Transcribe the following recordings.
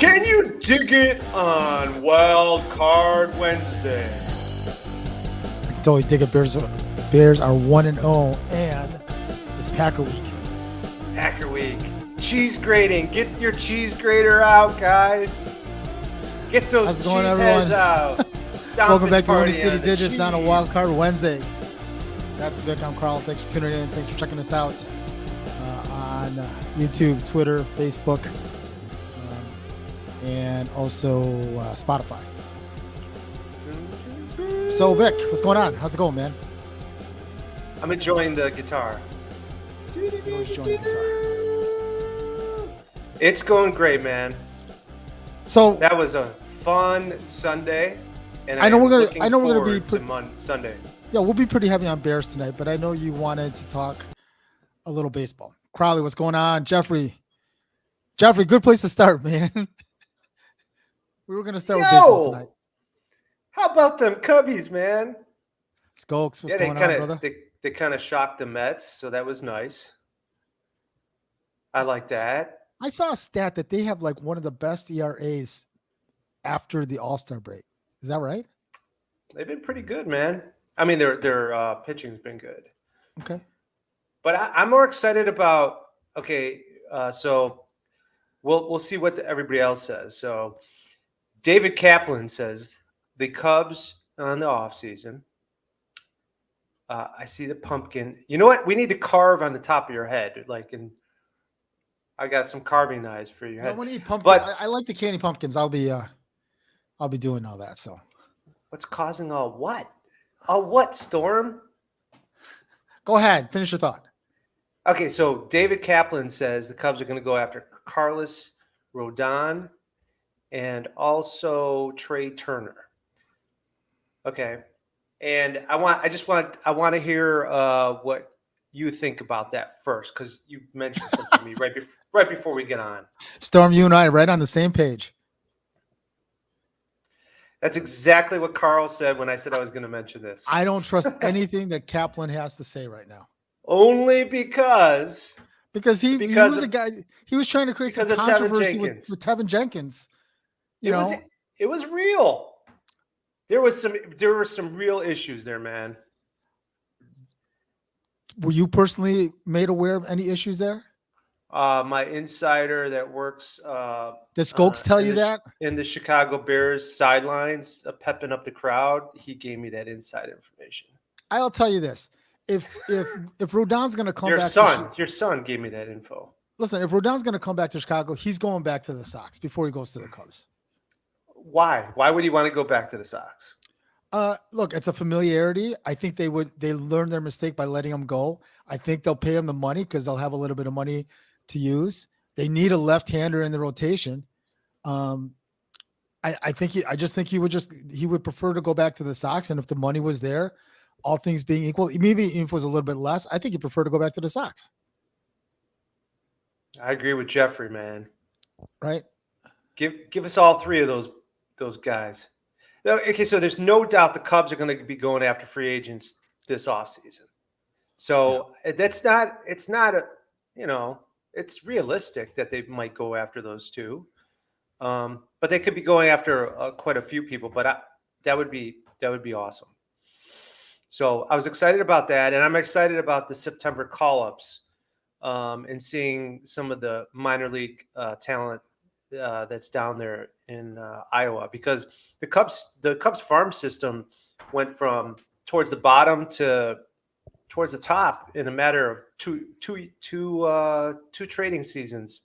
Can you dig it on Wildcard Wednesday? I can totally dig it. Bears are 1-0, and it's Packer week. Packer week. Cheese grating. Get your cheese grater out, guys. Get those cheese heads out. Welcome back to WCD Digits on a Wildcard Wednesday. That's Vic. I'm Carl. Thanks for tuning in. Thanks for checking us out on YouTube, Twitter, Facebook, and also Spotify. So, Vic, what's going on? How's it going, man? I'm enjoying the guitar. You're always enjoying the guitar. It's going great, man. So that was a fun Sunday, and I know we're gonna be Sunday. Yeah, we'll be pretty heavy on Bears tonight, but I know you wanted to talk a little baseball. Crowley, what's going on? Jeffrey, good place to start, man. We were gonna start with baseball tonight. How about them Cubbies, man? Skulks, what's going on, brother? They kind of shocked the Mets, so that was nice. I like that. I saw a stat that they have like one of the best ERAs after the All-Star break. Is that right? They've been pretty good, man. I mean, their pitching's been good. Okay. But I'm more excited about. Okay, so we'll see what everybody else says. So David Kaplan says the Cubs on the offseason. I see the pumpkin. You know what? We need to carve on the top of your head, I got some carving knives for your head. I want to eat pumpkin. But I like the candy pumpkins. I'll be doing all that. So, what's causing all what? All what, Storm? Go ahead. Finish your thought. Okay, so David Kaplan says the Cubs are going to go after Carlos Rodon and also Trey Turner. Okay, and I want to hear what you think about that first, because you mentioned something to me right before we get on. Storm, you and I are right on the same page. That's exactly what Carl said when I said I was going to mention this. I don't trust anything that Kaplan has to say right now. Only because he was a guy. He was trying to create some controversy with Tevin Jenkins. It was real. There were some real issues there, man. Were you personally made aware of any issues there? My insider that works. Did Stokes tell you that? In the Chicago Bears sidelines, pepping up the crowd, he gave me that inside information. I'll tell you this: if Rodon's going to come your son gave me that info. Listen, if Rodon's going to come back to Chicago, he's going back to the Sox before he goes to the Cubs. Why? Why would he want to go back to the Sox? Look, it's a familiarity. I think they learned their mistake by letting him go. I think they'll pay him the money because they'll have a little bit of money to use. They need a left-hander in the rotation. I just think he would prefer to go back to the Sox. And if the money was there, all things being equal, maybe if it was a little bit less, I think he'd prefer to go back to the Sox. I agree with Jeffrey, man. Right? Give us all three of those guys. Okay, so there's no doubt the Cubs are going to be going after free agents this offseason. So it's realistic that they might go after those two. But they could be going after quite a few people, but that would be awesome. So I was excited about that, and I'm excited about the September call-ups and seeing some of the minor league talent that's down there in Iowa, because the Cubs farm system went from towards the bottom to towards the top in a matter of two trading seasons.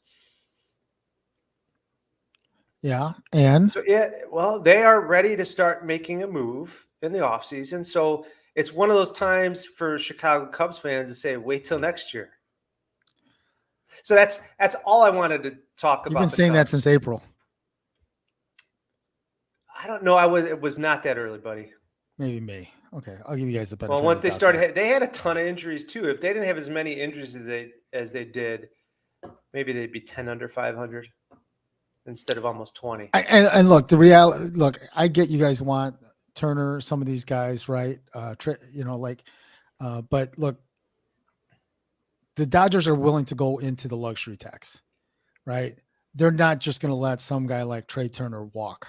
Yeah, and so they are ready to start making a move in the offseason. So it's one of those times for Chicago Cubs fans to say, wait till next year. So that's all I wanted to talk about. You've been saying that since April. I don't know. It was not that early, buddy. Maybe May. Okay, I'll give you guys the benefit. Well, once they started, they had a ton of injuries too. If they didn't have as many injuries as they did, maybe they'd be 10 under 500 instead of almost 20. And look, the reality. Look, I get you guys want Turner, some of these guys, right? But look, the Dodgers are willing to go into the luxury tax, right? they're not just going to let some guy like Trey Turner walk,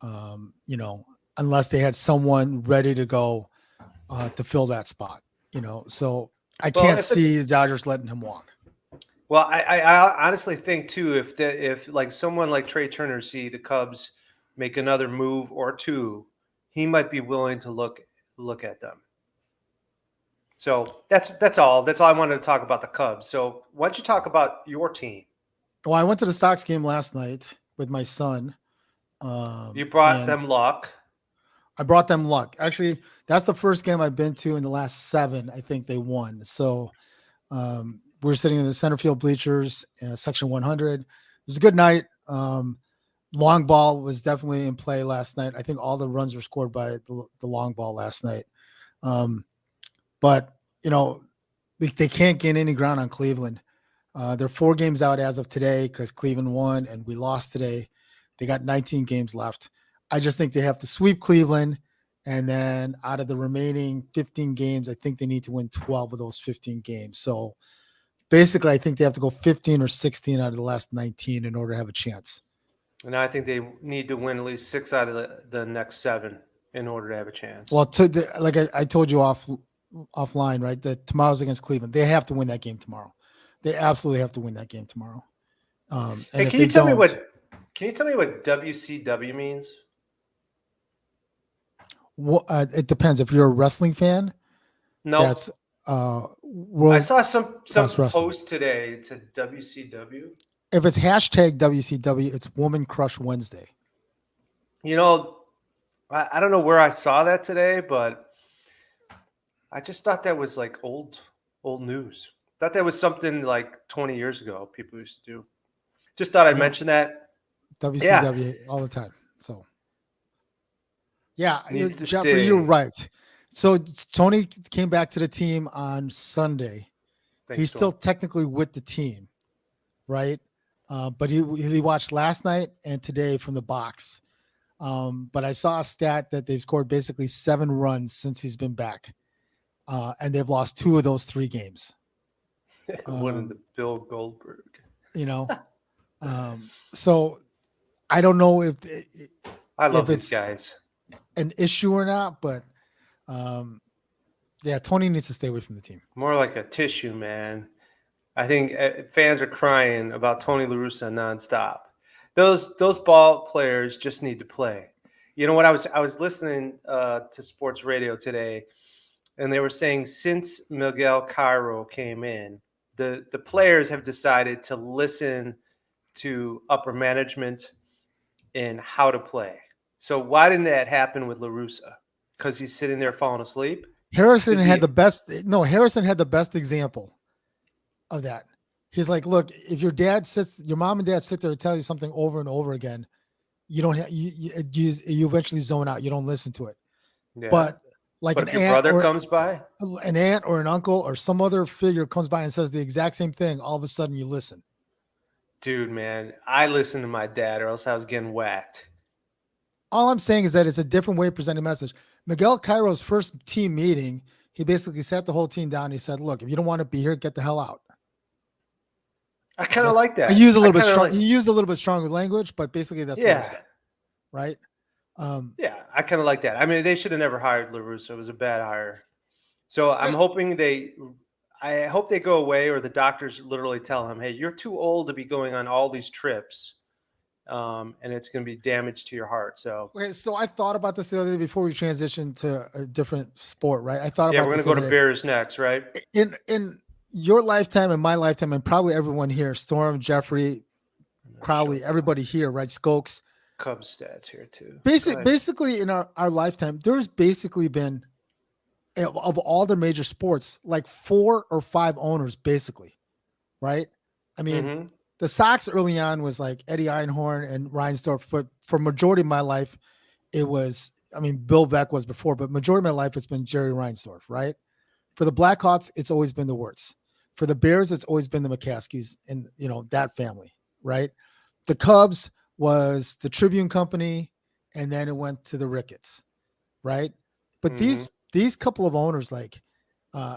unless they had someone ready to go to fill that spot, So I Well, can't see the Dodgers letting him walk. Well, I honestly think too, if like someone like Trey Turner see the Cubs make another move or two, he might be willing to look at them. So that's all. That's all I wanted to talk about the Cubs. So why don't you talk about your team? Well, I went to the Sox game last night with my son. You brought them luck. I brought them luck. Actually, that's the first game I've been to in the last 7. I think they won. So we're sitting in the center field bleachers, section 100. It was a good night. Long ball was definitely in play last night. I think all the runs were scored by the long ball last night. But, they can't gain any ground on Cleveland. They're 4 games out as of today because Cleveland won and we lost today. They got 19 games left. I just think they have to sweep Cleveland. And then out of the remaining 15 games, I think they need to win 12 of those 15 games. So basically, I think they have to go 15 or 16 out of the last 19 in order to have a chance. And I think they need to win at least 6 out of the next 7 in order to have a chance. Well, like I told you offline, right? That tomorrow's against Cleveland. They have to win that game tomorrow. They absolutely have to win that game tomorrow. Hey, can you tell me what WCW means? It depends. If you're a wrestling fan, no. That's I saw some post today. It said WCW. If it's hashtag WCW, it's Woman Crush Wednesday. I don't know where I saw that today, but I just thought that was like old news. Thought that was something like 20 years ago people used to do. Just thought I'd mention that. WCW all the time. So, yeah, Needs to Jeffrey, stay. you're right. So Tony came back to the team on Sunday. He's still technically with the team, right? But he watched last night and today from the box. But I saw a stat that they've scored basically 7 runs since he's been back. And they've lost 2 of those 3 games. One of the Bill Goldberg. So I don't know if I love these guys. An issue or not, but Tony needs to stay away from the team. More like a tissue, man. I think fans are crying about Tony La Russa nonstop. Those ball players just need to play. You know what? I was listening to sports radio today, and they were saying since Miguel Cairo came in, the players have decided to listen to upper management and how to play. So why didn't that happen with La Russa? Because he's sitting there falling asleep. Harrison had the best example of that. He's like, look, if your mom and dad sit there and tell you something over and over again, you don't you eventually zone out. You don't listen to it. Yeah. But if your brother comes by, an aunt or an uncle or some other figure comes by and says the exact same thing, all of a sudden you listen. Dude, man, I listened to my dad or else I was getting whacked. All I'm saying is that it's a different way of presenting a message. Miguel Cairo's first team meeting, he basically sat the whole team down. And he said, look, if you don't want to be here, get the hell out. I kind of like that. He used a little bit strong. He used a little bit stronger language, but basically that's what he said, right? I kind of like that. I mean, they should have never hired La Russa. It was a bad hire. So I'm hoping I hope they go away, or the doctors literally tell him, hey, you're too old to be going on all these trips. And it's going to be damage to your heart. So I thought about this the other day before we transitioned to a different sport, right? I thought about we're going to go to Bears next, right? In your lifetime and my lifetime, and probably everyone here, Storm, Jeffrey, Crowley, everybody here, right? Skokes. Cubs stats here too. Basically in our lifetime, there's basically been, of all the major sports, like 4 or 5 owners, basically, right? I mean, the Sox early on was like Eddie Einhorn and Reinsdorf, but for majority of my life, it was, Bill Beck was before, but majority of my life, it's been Jerry Reinsdorf, right? For the Blackhawks, it's always been the Wirtz. For the Bears, it's always been the McCaskies and, that family, right? The Cubs was the Tribune Company, and then it went to the Ricketts, right? But these couple of owners, like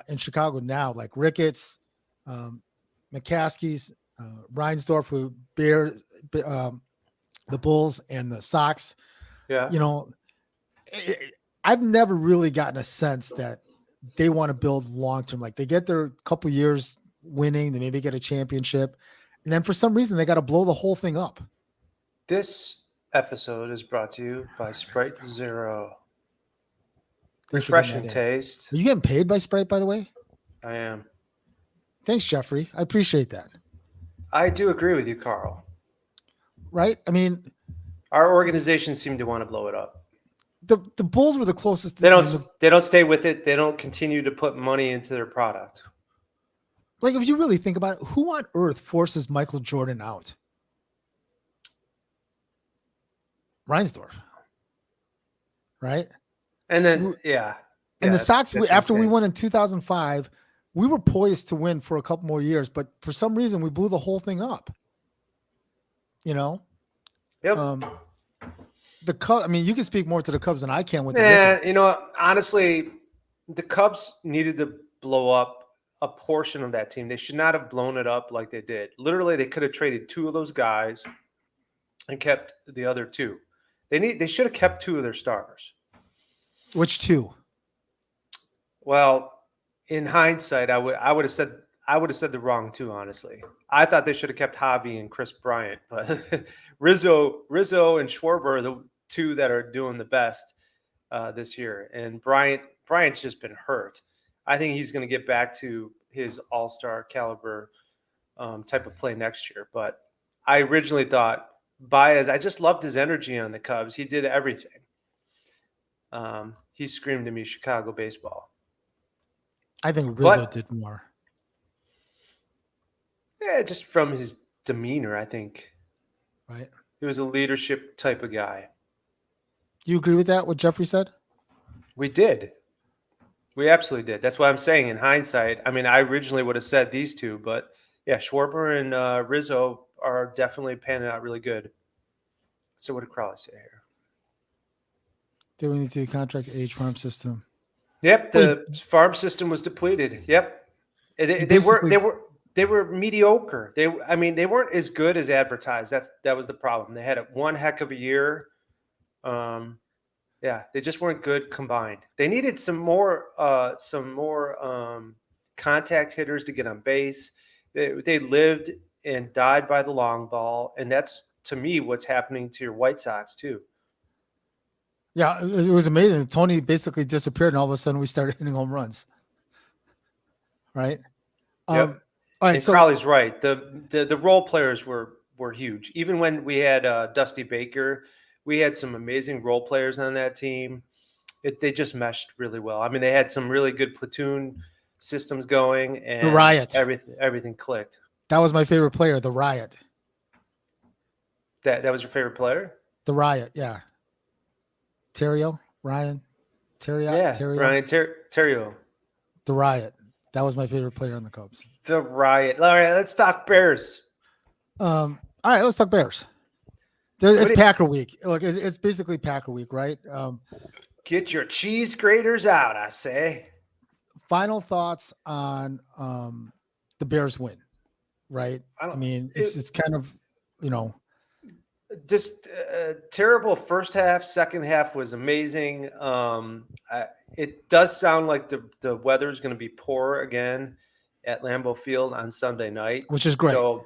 in Chicago now, like Ricketts, McCaskies, Reinsdorf, who the Bulls and the Sox. Yeah. You know, I've never really gotten a sense that they want to build long term. Like they get their couple years winning, they maybe get a championship, and then for some reason they got to blow the whole thing up. This episode is brought to you by Sprite Zero. Thanks for getting Refreshing that in. taste. Are you getting paid by Sprite, by the way? I am. Thanks, Jeffrey. I appreciate that. I do agree with you, Carl. Right? I mean, Our organization seemed to want to blow it up. the Bulls were the closest. They don't stay with it. They don't continue to put money into their product. Like, if you really think about it, who on earth forces Michael Jordan out? Reinsdorf. Right? And then, yeah. And the Sox, after we insane. won in 2005, we were poised to win for a couple more years, but for some reason we blew the whole thing up. You know? Yep. The Cubs, I mean, you can speak more to the Cubs than I can with the Yeah, Lakers. you know, honestly, the Cubs needed to blow up a portion of that team. They should not have blown it up like they did. Literally, they could have traded two of those guys and kept the other two. They should have kept two of their starters. Which two? Well, in hindsight, I would have said the wrong two, honestly. I thought they should have kept Javi and Chris Bryant, but Rizzo and Schwarber are the two that are doing the best this year. And Bryant's just been hurt. I think he's going to get back to his all-star caliber type of play next year. But I originally thought Baez, I just loved his energy on the Cubs. He did everything. He screamed to me Chicago baseball. I think Rizzo did more. Yeah, just from his demeanor, I think. Right. He was a leadership type of guy. You agree with that, what Jeffrey said? We did. We absolutely did. That's why I'm saying in hindsight, I mean, I originally would have said these two, but yeah, Schwarber and Rizzo are definitely panning out really good. So what did Crowley say here? They went into contract age farm system. Yep, the farm system was depleted. Yep. They were mediocre. They weren't as good as advertised. That was the problem. They had one heck of a year. Yeah, they just weren't good combined. They needed some more contact hitters to get on base. They lived and died by the long ball, and that's to me what's happening to your White Sox too. Yeah, it was amazing. Tony basically disappeared, and all of a sudden we started hitting home runs. Right. Yep. All right. And so Crowley's right. The role players were huge. Even when we had Dusty Baker, we had some amazing role players on that team. They just meshed really well. I mean, they had some really good platoon systems going, and the Riot. Everything clicked. That was my favorite player, the Riot. That was your favorite player? The Riot, yeah. Ryan Terrio. Yeah, Ryan Terrio. The Riot. That was my favorite player on the Cubs. The Riot. All right, let's talk Bears. All right, let's talk Bears. It's Packer week. Look, it's basically Packer week, right? Get your cheese graters out, I say. Final thoughts on the Bears win, right? I mean, it's kind of, just terrible first half. Second half was amazing. It does sound like the weather is going to be poor again at Lambeau Field on Sunday night, which is great. So,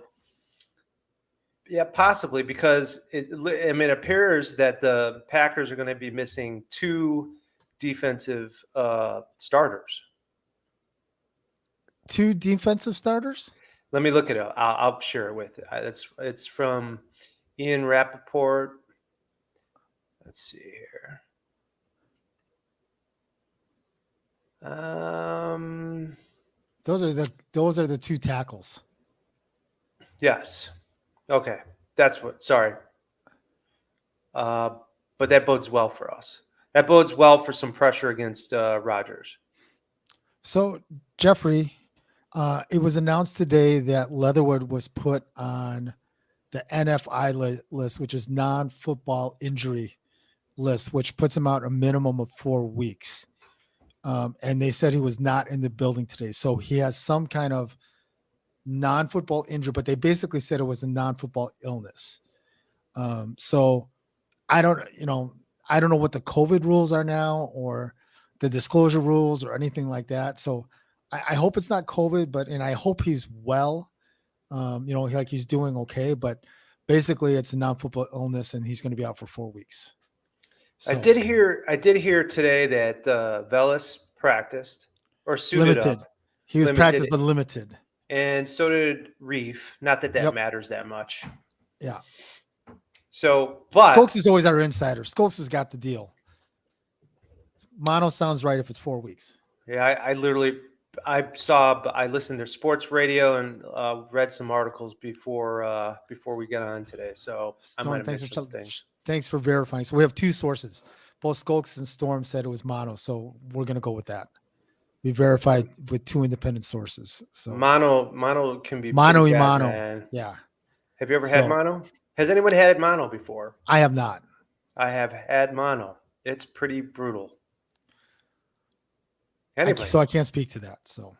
yeah, possibly, because it appears that the Packers are going to be missing two defensive starters. Two defensive starters? Let me look it up. I'll share it with you. It's from Ian Rappaport. Let's see here. Those are the two tackles. Yes. Okay. That's what. Sorry. But that bodes well for us. That bodes well for some pressure against Rodgers. So, Jeffrey, it was announced today that Leatherwood was put on the NFI list, which is non-football injury list, which puts him out a minimum of 4 weeks. And they said he was not in the building today. So he has some kind of non-football injury, but they basically said it was a non-football illness. So I don't know what the COVID rules are now or the disclosure rules or anything like that. So I hope it's not COVID, and I hope he's well. He's doing okay, but basically it's a non-football illness and he's going to be out for 4 weeks. I So did hear today that Velas practiced or suited limited. up. He was Limited. practiced, but limited. And so did Reef. Not that Yep. matters that much. Yeah. So, but Stokes is always our insider. Stokes has got the deal. Mono sounds right if it's 4 weeks. yeah, I listened to sports radio and read some articles before we got on today. So Storm, I might have missed some things. Thanks for verifying. So we have two sources. Both Stokes and Storm said it was mono. So we're going to go with that. We verified with two independent sources. So mono can be mono pretty y bad, mono. man. Yeah. Have you ever had mono? Has anyone had mono before? I have not. I have had mono. It's pretty brutal. Anyway, So I can't speak to that. So,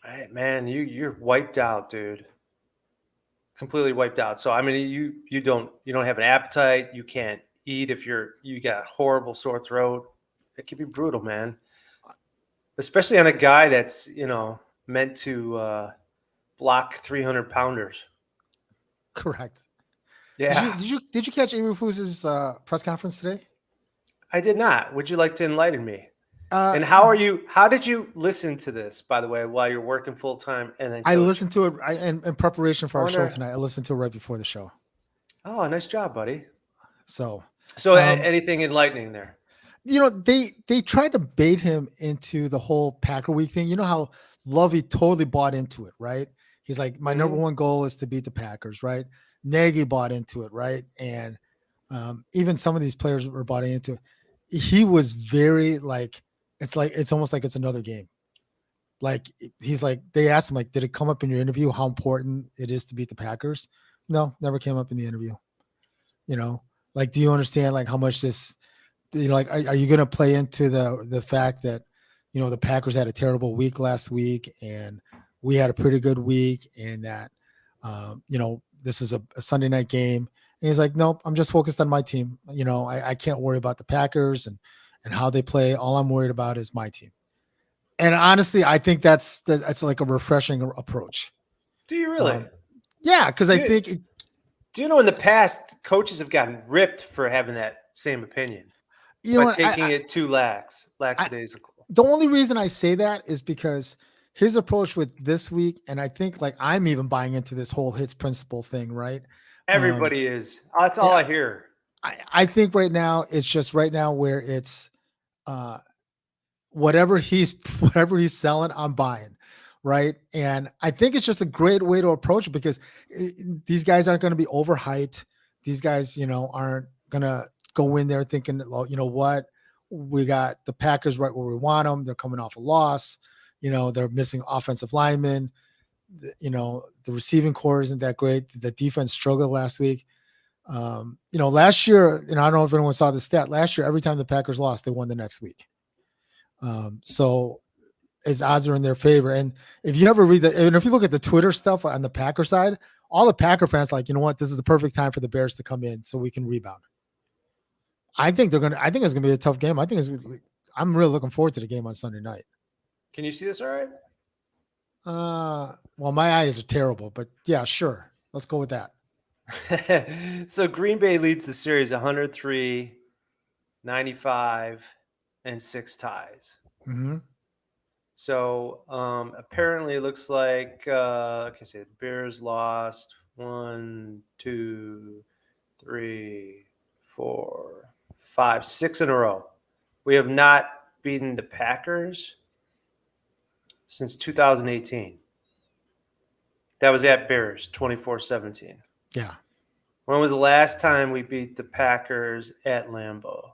hey, man, you're wiped out, dude. Completely wiped out. So I mean, you don't have an appetite. You can't eat if you got a horrible sore throat. It can be brutal, man. Especially on a guy that's meant to block 300 pounders. correct. Yeah. Did you catch Eberflus's press conference today? I did not. Would you like to enlighten me? And how did you listen to this, by the way, while you're working full time? And then I listened to it in preparation for our show tonight. I listened to it right before the show. Oh, nice job, buddy. So anything enlightening there? They tried to bait him into the whole Packer Week thing. You know how Lovey totally bought into it, right? He's like, my number one goal is to beat the Packers, right? Nagy bought into it, right? And even some of these players were bought into it. He was very it's almost like it's another game. Like he's like, they asked him, like, did it come up in your interview how important it is to beat the Packers? No, never came up in the interview. Like, do you understand like how much this, are you going to play into the fact that, the Packers had a terrible week last week and we had a pretty good week and that, this is a Sunday night game. And he's like, nope, I'm just focused on my team. I can't worry about the Packers and how they play. All I'm worried about is my team. And honestly, I think that's like a refreshing approach. Do you really? Yeah, because I think. Do you know in the past, coaches have gotten ripped for having that same opinion? Taking it too lackadaisical. The only reason I say that is because his approach with this week, and I think like I'm even buying into this whole hits principle thing, right? Everybody is. That's all I hear. I think right now it's just where it's whatever he's selling, I'm buying, right? And I think it's just a great way to approach it because these guys aren't going to be overhyped. These guys, aren't going to go in there thinking, well, you know what, we got the Packers right where we want them. They're coming off a loss. They're missing offensive linemen. The receiving core isn't that great. The defense struggled last week. Last year, I don't know if anyone saw the stat. Last year, every time the Packers lost, they won the next week. So his odds are in their favor. And if you ever read that, and if you look at the Twitter stuff on the Packer side, all the Packer fans are like, you know what, this is the perfect time for the Bears to come in so we can rebound. I think it's gonna be a tough game. I'm really looking forward to the game on Sunday night. Can you see this all right? Well, my eyes are terrible, but yeah, sure. Let's go with that. So Green Bay leads the series 103, 95, and 6 ties. Mm-hmm. So apparently it looks like the Bears lost 1, 2, 3, 4, 5, 6 in a row. We have not beaten the Packers since 2018. That was at Bears, 24-17. Yeah. When was the last time we beat the Packers at Lambeau?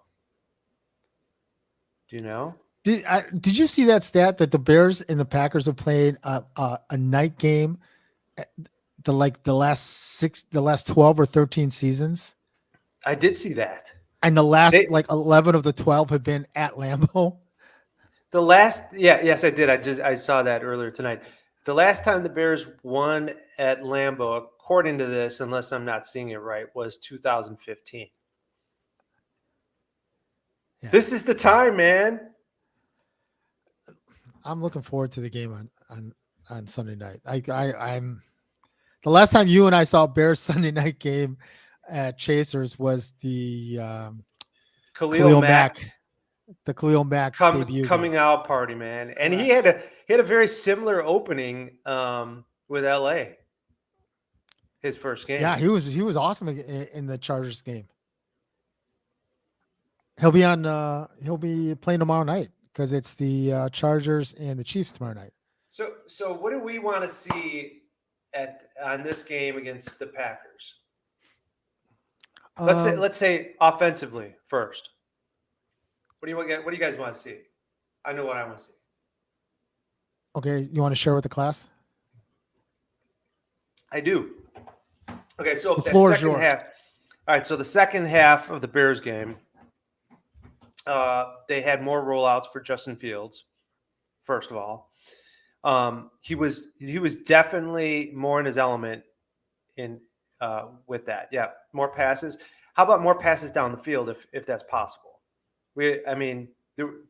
Do you know? Did you see that stat that the Bears and the Packers have played a night game the last 12 or 13 seasons? I did see that. And the last 11 of the 12 have been at Lambeau. Yes, I did. I saw that earlier tonight. The last time the Bears won at Lambeau, according to this, unless I'm not seeing it right, was 2015. Yeah. This is the time, man. I'm looking forward to the game on Sunday night. I'm the last time you and I saw Bears Sunday night game at Chasers was the Khalil Mack, the Khalil Mack debut coming game. out party, man. And he Correct. had a very similar opening with LA. His first game. Yeah, he was awesome in the Chargers game. He'll be playing tomorrow night because it's the Chargers and the Chiefs tomorrow night. So what do we want to see on this game against the Packers? Let's say offensively first. What do you guys want to see? I know what I want to see. Okay, you want to share with the class? I do. Okay, so The that floor is second yours. half. All right, so the second half of the Bears game, they had more rollouts for Justin Fields. First of all, he was definitely more in his element with that. Yeah, more passes. How about more passes down the field if that's possible? There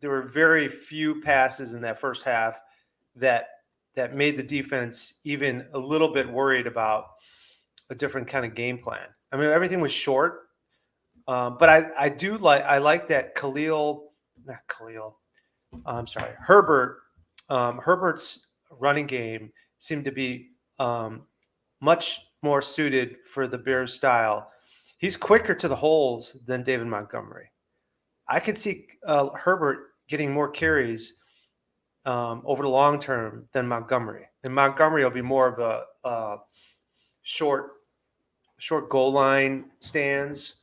were very few passes in that first half that made the defense even a little bit worried about a different kind of game plan. I mean, everything was short, but I like that Herbert's running game seemed to be much more suited for the Bears style. He's quicker to the holes than David Montgomery. I could see Herbert getting more carries over the long term than Montgomery, and Montgomery will be more of a short goal line stands.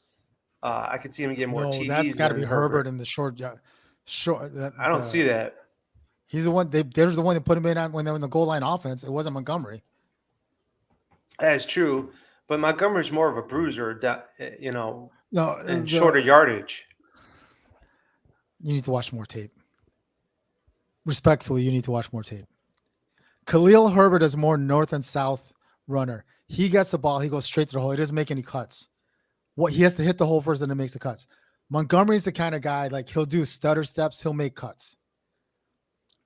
I could see him get more TDs. That's got to be than Herbert in the short. I don't see that. He's the one. There's the one that put him in when they were in the goal line offense. It wasn't Montgomery. That is true, but Montgomery's more of a bruiser, and shorter yardage. You need to watch more tape. Respectfully, you need to watch more tape. Khalil Herbert is more north and south runner. He gets the ball, he goes straight to the hole. He doesn't make any cuts. He has to hit the hole first, and then makes the cuts. Montgomery's the kind of guy, like, he'll do stutter steps, he'll make cuts.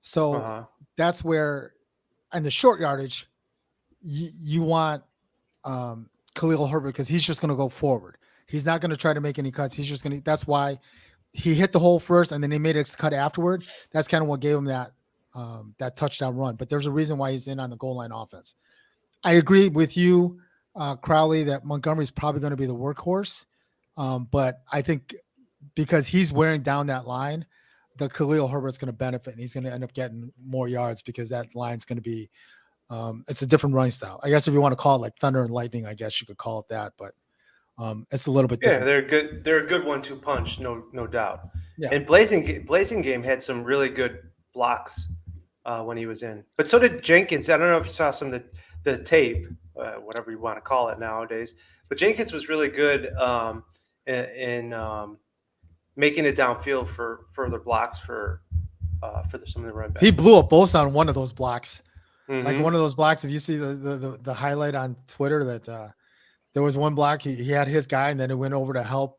So that's where, and the short yardage, you want Khalil Herbert because he's just going to go forward. He's not going to try to make any cuts. He's just going to. That's why he hit the hole first, and then he made a cut afterward. That's kind of what gave him that touchdown run. But there's a reason why he's in on the goal line offense. I agree with you, Crowley, that Montgomery's probably going to be the workhorse. But I think because he's wearing down that line, the Khalil Herbert's going to benefit, and he's going to end up getting more yards because that line's going to be it's a different running style. I guess if you want to call it like thunder and lightning, I guess you could call it that, but it's a little bit different. Yeah, they're a good 1-2 punch, no doubt. Yeah. And Blazing Game had some really good blocks when he was in. But so did Jenkins. I don't know if you saw some of the tape, whatever you want to call it nowadays. But Jenkins was really good in making it downfield for further blocks for some of the run backs. He blew up both on one of those blocks. Mm-hmm. Like one of those blocks, if you see the highlight on Twitter that there was one block, he had his guy, and then it went over to help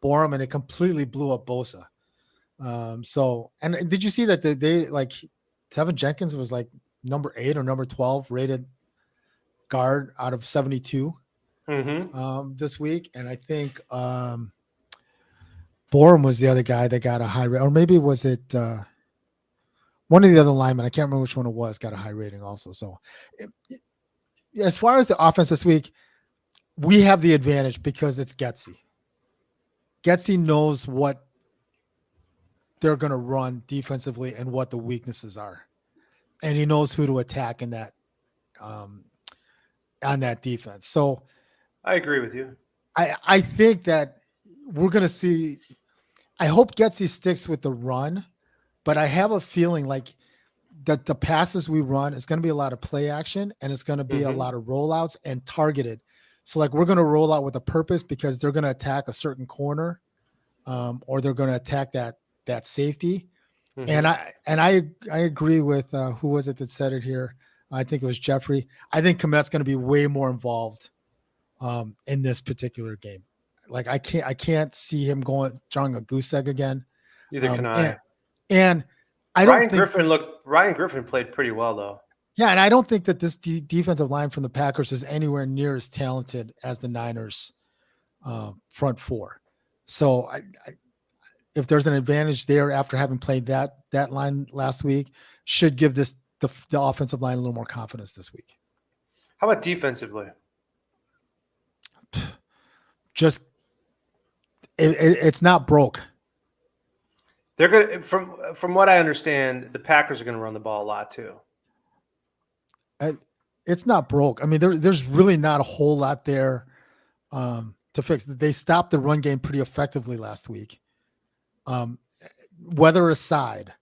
Borum, and it completely blew up Bosa. And did you see that they like Tevin Jenkins was like number 8 or number 12 rated guard out of 72 this week, and I think Borum was the other guy that got a high rate, or maybe was it one of the other linemen? I can't remember which one it was. Got a high rating also. So, as far as the offense this week, we have the advantage because it's Getsy. Getsy knows what they're going to run defensively and what the weaknesses are, and he knows who to attack in that on that defense. So, I agree with you. I think that we're going to see. I hope Getsy sticks with the run, but I have a feeling like that the passes we run is going to be a lot of play action, and it's going to be a lot of rollouts and targeted. So like we're going to roll out with a purpose because they're going to attack a certain corner, or they're going to attack that safety. And I agree with who was it that said it here? I think it was Jeffrey. I think Komet's going to be way more involved in this particular game. Like I can't see him drawing a goose egg again. Neither can I. And I don't think Ryan Griffin played pretty well though. Yeah, and I don't think that this defensive line from the Packers is anywhere near as talented as the Niners front four. So if there's an advantage there after having played that line last week, should give the offensive line a little more confidence this week. How about defensively? Just it's not broke. They're gonna from what I understand, the Packers are going to run the ball a lot too. It's not broke. I mean, there's really not a whole lot there to fix. They stopped the run game pretty effectively last week. Weather aside,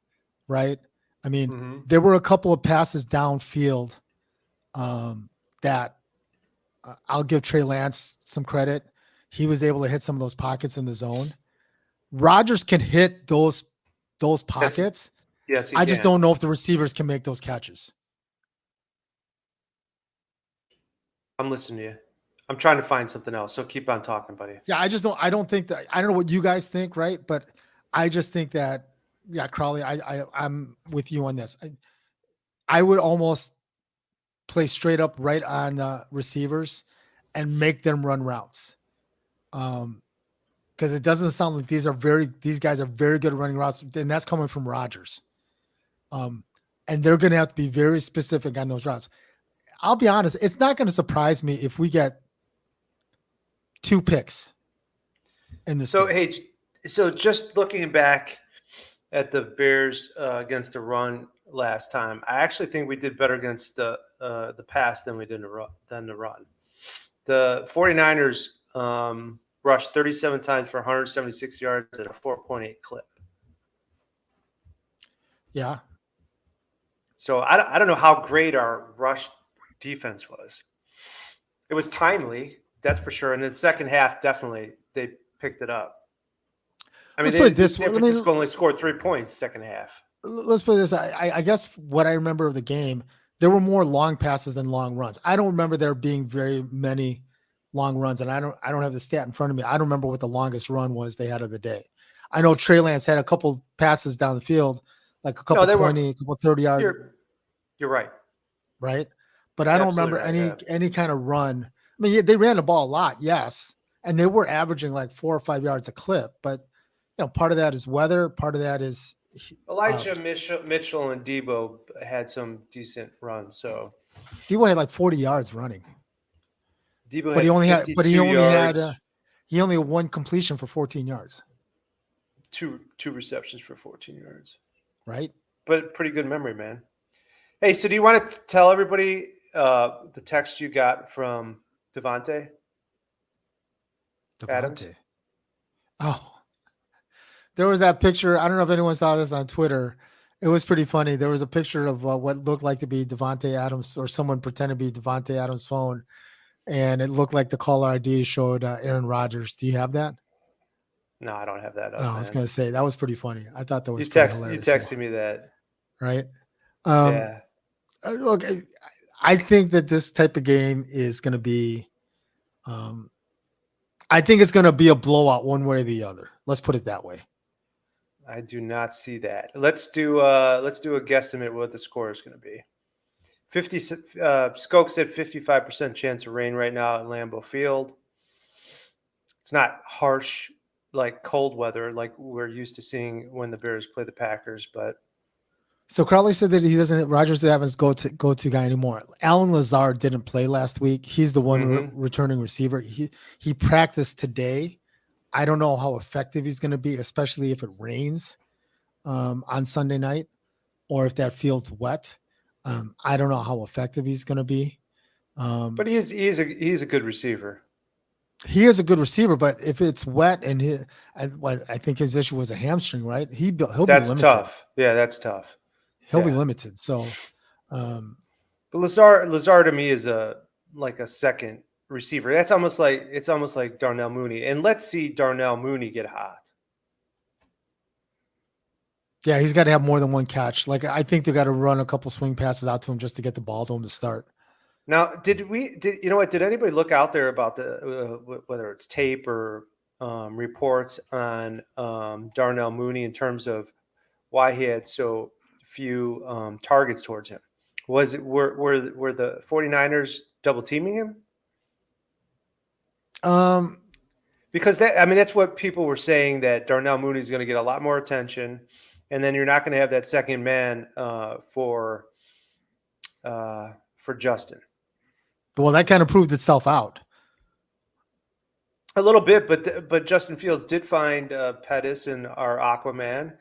right? I mean, there were a couple of passes downfield that I'll give Trey Lance some credit. He was able to hit some of those pockets in the zone. Rodgers can hit those pockets. Yes, I just don't know if the receivers can make those catches. I'm listening to you. I'm trying to find something else. So keep on talking, buddy. Yeah, I don't think that. I don't know what you guys think, right? But I just think that, yeah, Crowley, I'm with you on this. I would almost play straight up right on the receivers and make them run routes. Because it doesn't sound like these guys are very good at running routes, and that's coming from Rodgers. And they're going to have to be very specific on those routes. I'll be honest, it's not going to surprise me if we get 2 picks in this game. Hey, so just looking back at the Bears against the run last time, I actually think we did better against the pass than we did the run. The 49ers rushed 37 times for 176 yards at a 4.8 clip. Yeah. So I don't know how great our rush defense was. It was timely, that's for sure. And then second half, definitely they picked it up. I mean, San Francisco only scored 3 points second half. Let's put it this. I guess what I remember of the game, there were more long passes than long runs. I don't remember there being very many long runs, and I don't have the stat in front of me. I don't remember what the longest run was they had of the day. I know Trey Lance had a couple passes down the field, like a couple 20, a couple 30 yards. You're right. Right? But I don't remember any kind of run. I mean, they ran the ball a lot, yes, and they were averaging like 4 or 5 yards a clip. But part of that is weather. Part of that is Elijah Mitchell and Debo had some decent runs. So Debo had like 40 yards running. Debo but he only had 1 completion for 14 yards. Two receptions for 14 yards. Right. But pretty good memory, man. Hey, so do you want to tell everybody the text you got from Devontae? Adams? Oh, there was that picture. I don't know if anyone saw this on Twitter. It was pretty funny. There was a picture of what looked like to be Devontae Adams, or someone pretended to be Devontae Adams' phone, and it looked like the caller ID showed Aaron Rodgers. Do you have that? No, I don't have that. I was going to say that was pretty funny. I thought that was hilarious. You texted me that, right? Yeah. Look, I think that this type of game is going to be. I think it's going to be a blowout one way or the other. Let's put it that way. I do not see that. Let's do a guesstimate what the score is going to be. Skoke said 55% chance of rain right now at Lambeau Field. It's not harsh like cold weather like we're used to seeing when the Bears play the Packers, but. So Crowley said that Rodgers doesn't have his go-to guy anymore. Alan Lazard didn't play last week. He's the one returning receiver. He practiced today. I don't know how effective he's going to be, especially if it rains on Sunday night or if that field's wet. I don't know how effective he's going to be. But he's a good receiver. He is a good receiver, but if it's wet and I think his issue was a hamstring, right? He'll be limited. That's tough. Yeah, that's tough. He'll be limited. So, but Lazard to me is a second receiver. It's almost like Darnell Mooney. And let's see Darnell Mooney get hot. Yeah, he's got to have more than one catch. Like I think they got to run a couple swing passes out to him just to get the ball to him to start. Now, did you know what? Did anybody look out there about whether it's tape or reports on Darnell Mooney in terms of why he had so few targets towards him? Were the 49ers double teaming him? Because that's what people were saying, that Darnell Mooney is going to get a lot more attention, and then you're not going to have that second man for Justin. Well, that kind of proved itself out. A little bit, but Justin Fields did find Pettis and our Aquaman.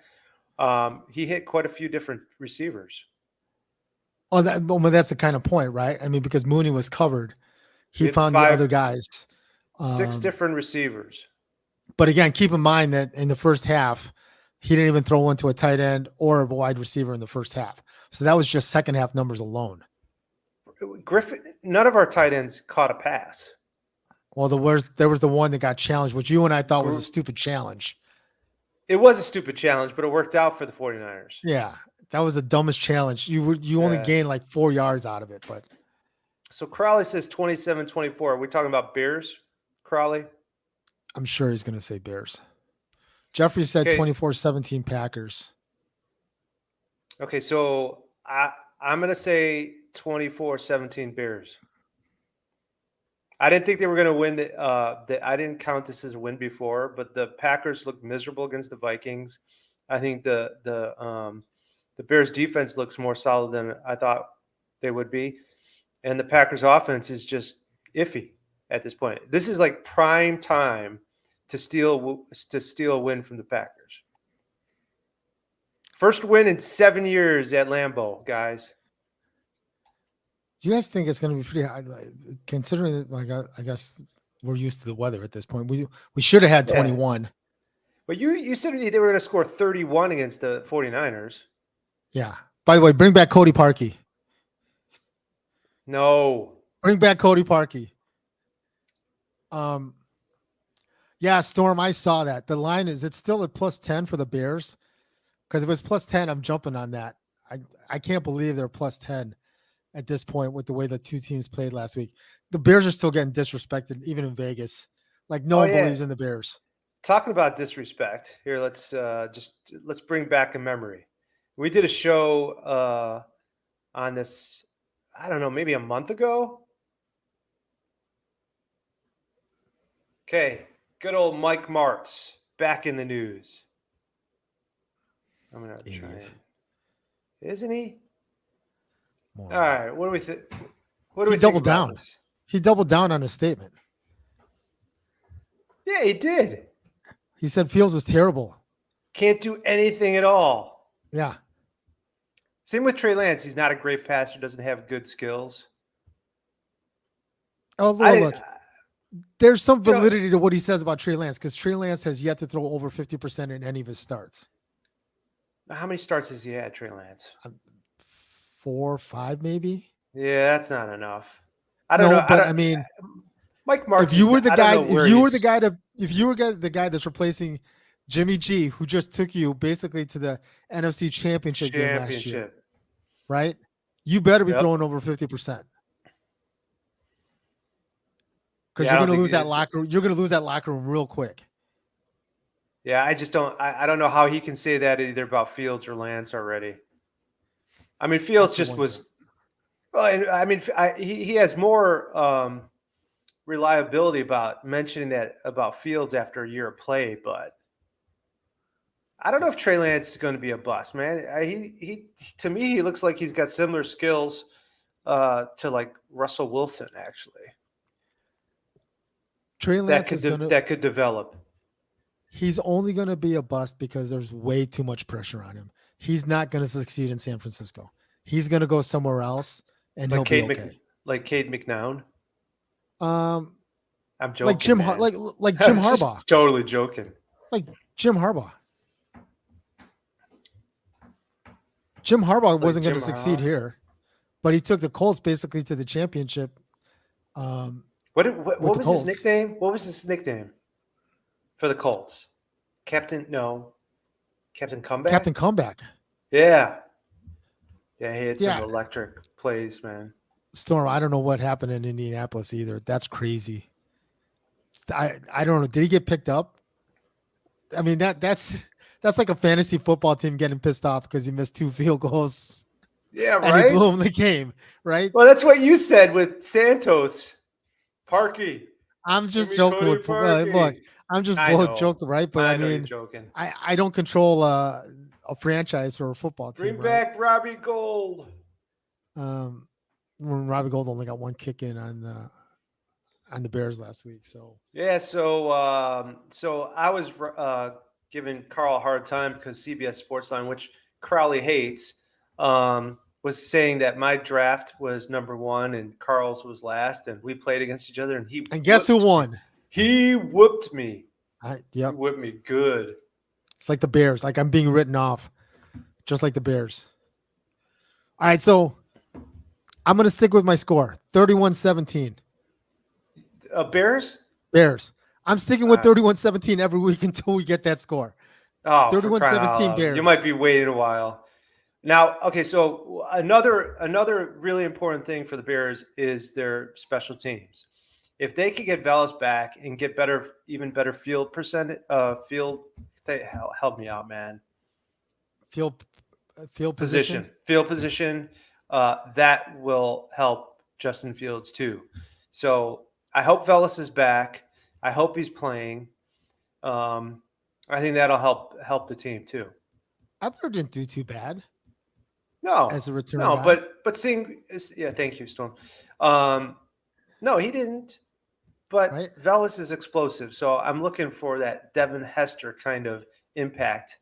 He hit quite a few different receivers. Oh, that's the kind of point, right? I mean, because Mooney was covered, he found the other guys. 6 different receivers. But again, keep in mind that in the first half, he didn't even throw one to a tight end or a wide receiver in the first half. So that was just second half numbers alone. Griffin, none of our tight ends caught a pass. Well, there was the one that got challenged, which you and I thought was a stupid challenge. It was a stupid challenge, but it worked out for the 49ers. Yeah, that was the dumbest challenge. You only gained like 4 yards out of it. But so Crowley says 27-24. Are we talking about Bears, Crowley? I'm sure he's going to say Bears. Jeffrey said 24-17 Packers. Okay, so I'm going to say 24-17 Bears. I didn't think they were going to win. I didn't count this as a win before, but the Packers looked miserable against the Vikings. I think the Bears defense looks more solid than I thought they would be, and the Packers offense is just iffy at this point. This is like prime time to steal a win from the Packers. First win in 7 years at Lambeau, guys. Do you guys think it's going to be pretty high, considering that, like, I guess we're used to the weather at this point? We should have had 21. But you said they were going to score 31 against the 49ers. Yeah. By the way, bring back Cody Parkey. No. Bring back Cody Parkey. Yeah, Storm, I saw that. The line it's still at +10 for the Bears? Because if it was +10, I'm jumping on that. I can't believe they're +10 at this point with the way the two teams played last week. The Bears are still getting disrespected, even in Vegas. Like no one believes in the Bears. Talking about disrespect, here let's bring back a memory. We did a show on this, I don't know, maybe a month ago. Okay, good old Mike Martz back in the news. I'm gonna try it. Isn't he? All right, what do we think? What do we think about this? He doubled down on his statement. Yeah, he did. He said Fields was terrible. Can't do anything at all. Yeah. Same with Trey Lance. He's not a great passer, doesn't have good skills. Oh, look. There's some validity to what he says about Trey Lance, because Trey Lance has yet to throw over 50% in any of his starts. How many starts has he had, Trey Lance? 4 or 5, maybe. Yeah, that's not enough. I don't know. But I mean, Mike Martz. If you were the guy that's replacing Jimmy G, who just took you basically to the NFC Championship game last year, right? You better be throwing over 50%, because you're going to lose that locker. You're going to lose that locker room real quick. Yeah, I just don't. I don't know how he can say that either about Fields or Lance already. I mean, Fields just was. Well, I mean, he has more reliability about mentioning that about Fields after a year of play, but I don't know if Trey Lance is going to be a bust, man. He to me, he looks like he's got similar skills to like Russell Wilson, actually. Trey Lance that could develop. He's only going to be a bust because there's way too much pressure on him. He's not going to succeed in San Francisco. He's going to go somewhere else, and he'll be okay. Like Cade McNown. I'm joking. Like Jim Harbaugh. Totally joking. Like Jim Harbaugh. Jim Harbaugh wasn't going to succeed here, but he took the Colts basically to the championship. What was his nickname? What was his nickname for the Colts? Captain? No. Captain Comeback. Captain Comeback. Yeah. Yeah, he had some Yeah. electric plays, man. Storm, I don't know what happened in Indianapolis either. That's crazy. I don't know. Did he get picked up? I mean, that's like a fantasy football team getting pissed off because he missed 2 field goals Yeah, and he right? blew him the game, right? Well, that's what you said with Santos. Parky. I'm just Jimmy joking Cody with Parky. look, I'm just I know. joking, right? But I know you're mean, joking. I don't control a franchise or a football team. Bring Right? back Robbie Gold. When Robbie Gold only got 1 kick in on the Bears last week. So Yeah, so I was giving Carl a hard time because CBS Sportsline, which Crowley hates, was saying that my draft was number 1 and Carl's was last, and we played against each other, and guess who won? He whooped me. Yep. He whipped me good. It's like the Bears. Like I'm being written off, just like the Bears. All right, so I'm going to stick with my score, 31-17. Bears? Bears. I'm sticking with 31-17 every week until we get that score. Oh, 31-17 Bears. You might be waiting a while. Now, okay, so another really important thing for the Bears is their special teams. If they could get Velus back and get even better field percentage, help me out, man. Field position. Field position. That will help Justin Fields too. So I hope Velus is back. I hope he's playing. I think that'll help the team too. Abner didn't do too bad. No, as a return. No, guy. but seeing, yeah, thank you, Storm. No, he didn't. But right? Velus is explosive, so I'm looking for that Devin Hester kind of impact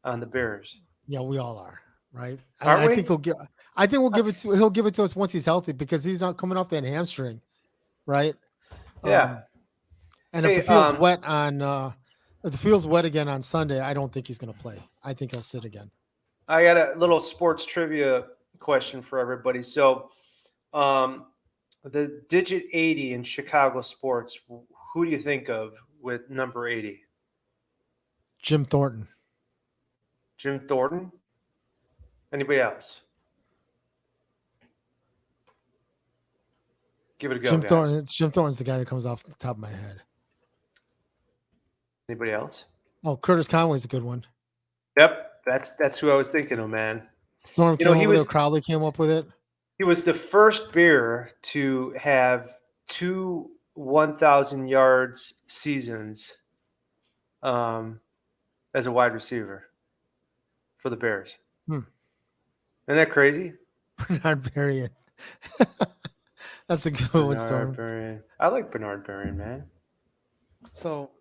on the Bears. Yeah, we all are, right? Are we? I think we'll give it to. He'll give it to us once he's healthy because he's not coming off that hamstring, right? Yeah. And if the field's wet if the field's wet again on Sunday, I don't think he's going to play. I think he'll sit again. I got a little sports trivia question for everybody. So, the digit 80 in Chicago sports, who do you think of with number 80? Jim Thornton. Jim Thornton? Anybody else? Give it a go, Jim guys. Thornton. Jim Thornton's the guy that comes off the top of my head. Anybody else? Oh, Curtis Conway's a good one. Yep, that's who I was thinking of, man. Storm came up with it. Crowley came up with it. He was the first Bear to have 2 1,000 yards seasons as a wide receiver for the Bears. Isn't that crazy? Bernard Berrien. That's a good one, Storm. Berrien. I like Bernard Berrien, man. So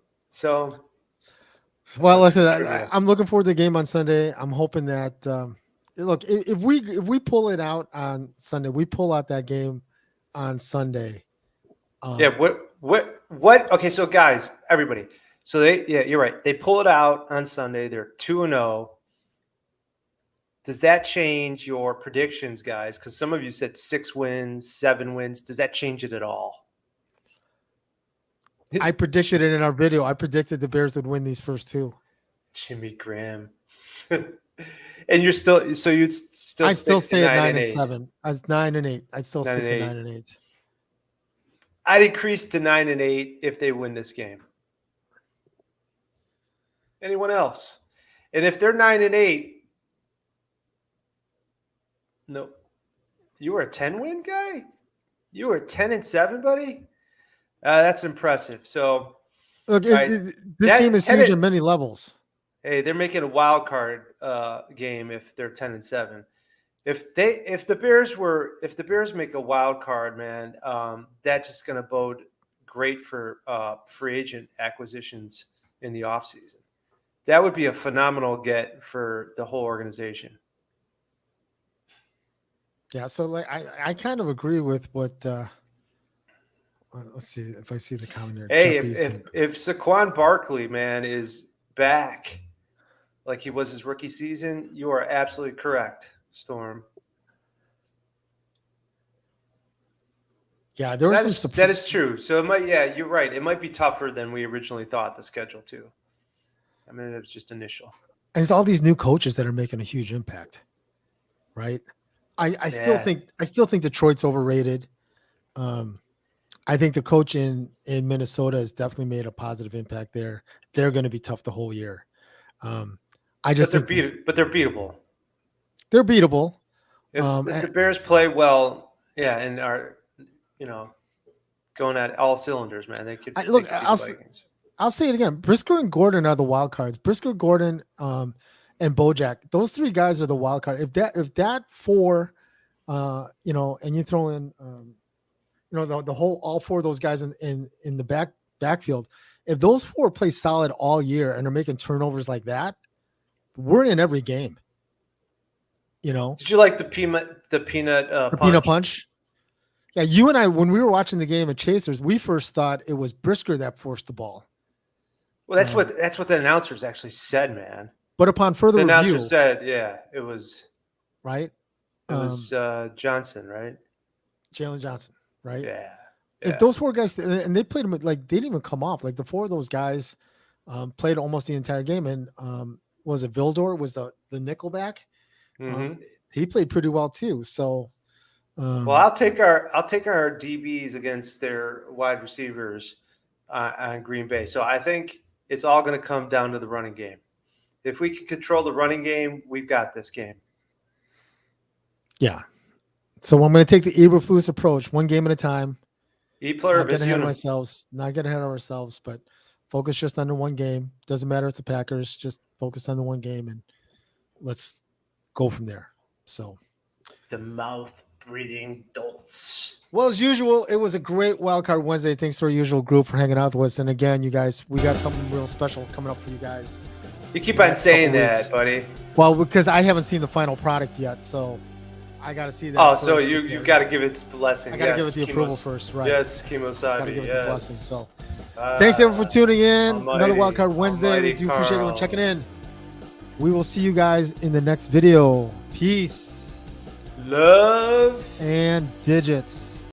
well, listen, I'm looking forward to the game on Sunday. I'm hoping that look, if we pull it out on Sunday, we pull out that game on Sunday. Yeah. What? Okay. So guys, everybody. So you're right. They pull it out on Sunday. They're 2-0. Does that change your predictions, guys? Because some of you said 6 wins, 7 wins. Does that change it at all? I predicted it in our video. I predicted the Bears would win these first 2. Jimmy Graham. And you'd still I still stay at 9-7. I was 9-8. I'd still stick to 9-8. I'd increase to 9-8 if they win this game. Anyone else? And if they're 9-8, no, you were a 10-win guy? You were 10-7, buddy? That's impressive. So, look, this game is huge on many levels. Hey, they're making a wild card game if they're 10-7. If the Bears make a wild card, man, that's just going to bode great for free agent acquisitions in the offseason. That would be a phenomenal get for the whole organization. Yeah, so like I kind of agree with what. Let's see if I see the comment here. Hey, if Saquon Barkley, man, is back like he was his rookie season, you are absolutely correct, Storm. Yeah, there was that is true. So it might, you're right. It might be tougher than we originally thought, the schedule too. I mean, it was just initial. And it's all these new coaches that are making a huge impact, right? I still think Detroit's overrated. I think the coach in Minnesota has definitely made a positive impact there. They're going to be tough the whole year. I just but they're beatable. They're beatable. If the Bears play well, yeah, and are going at all cylinders, man, they could. I'll say it again. Brisker and Gordon are the wild cards. Brisker, Gordon, and Bojack. Those three guys are the wild card. If that four, and you throw in, the whole all four of those guys in the backfield. If those four play solid all year and are making turnovers like that, we're in every game. Did you like the peanut punch? Yeah, you and I, when we were watching the game at Chasers, we first thought it was Brisker that forced the ball. Well, that's what the announcers actually said, man. But upon further review, announcer said, yeah, it was right. It was Johnson, right? Jalen Johnson, right? Yeah. If those four guys, and they played them like they didn't even come off. Like the four of those guys played almost the entire game. And was it Vildor was the nickelback? Mm-hmm. He played pretty well too. So, well, I'll take our DBs against their wide receivers on Green Bay. So I think it's all going to come down to the running game. If we can control the running game, we've got this game. Yeah. So I'm going to take the Eberflus approach, one game at a time. Not getting ahead of ourselves, but focus just on the one game. Doesn't matter if it's the Packers. Just focus on the one game and let's go from there. So the mouth-breathing dolts. Well, as usual, it was a great Wildcard Wednesday. Thanks to our usual group for hanging out with us. And again, you guys, we got something real special coming up for you guys. You keep on saying that, buddy. Well, because I haven't seen the final product yet, so I got to see that. Oh, so you've got to give it its blessing. I got to give it the approval first, right? Yes, Kimosabi. Got to give it the blessing. So, thanks everyone for tuning in. Another Wildcard Wednesday. We do appreciate everyone checking in. We will see you guys in the next video. Peace, love, and digits.